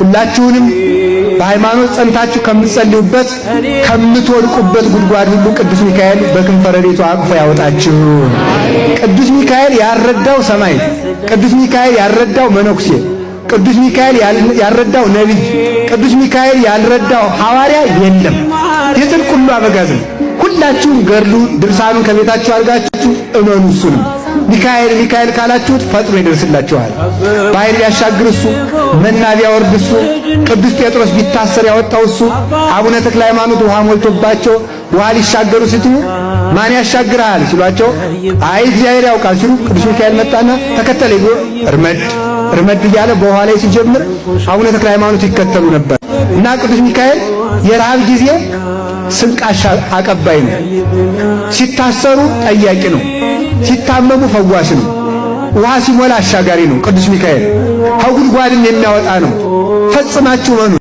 ሁላችሁንም በሃይማኖት ጸንታችሁ ከምትጸልዩበት ከምትወድቁበት ጉድጓድ ሁሉ ቅዱስ ሚካኤል በክንፈ ረድኤቱ አቅፎ ያወጣችሁ። ቅዱስ ሚካኤል ያረዳው ሰማዕት፣ ቅዱስ ሚካኤል ያረዳው መነኩሴ፣ ቅዱስ ሚካኤል ያረዳው ነቢይ፣ ቅዱስ ሚካኤል ያልረዳው ሐዋርያ የለም። የጽድቅ ሁሉ አበጋዝ ነው። ሁላችሁም ገድሉ ድርሳኑን ከቤታችሁ አድርጋችሁ እመኑ። እሱንም ሚካኤል ሚካኤል ካላችሁት ፈጥኖ ይደርስላችኋል። ባሕር ቢያሻግር እሱ፣ መና ቢያወርድ እሱ፣ ቅዱስ ጴጥሮስ ቢታሰር ያወጣው እሱ፣ አቡነ ተክለ ሃይማኖት ውሃ ሞልቶባቸው ውሃ ሊሻገሩ ሲሉ ማን ያሻግራል ሲሏቸው አይ እግዚአብሔር ያውቃል ሲሉ ቅዱስ ሚካኤል መጣና ተከተለ ይጎ እርመድ እያለ በውሃ ላይ ሲጀምር አቡነ ተክለ ሃይማኖት ይከተሉ ነበር። እና ቅዱስ ሚካኤል የረሃብ ጊዜ ስንቅ አቀባይ ነው። ሲታሰሩ ጠያቂ ነው። ሲታመሙ ፈዋሽ ነው። ውሃ ሲሞላ አሻጋሪ ነው። ቅዱስ ሚካኤል ከጉድጓድም የሚያወጣ ነው። ፈጽማችሁ መኑ።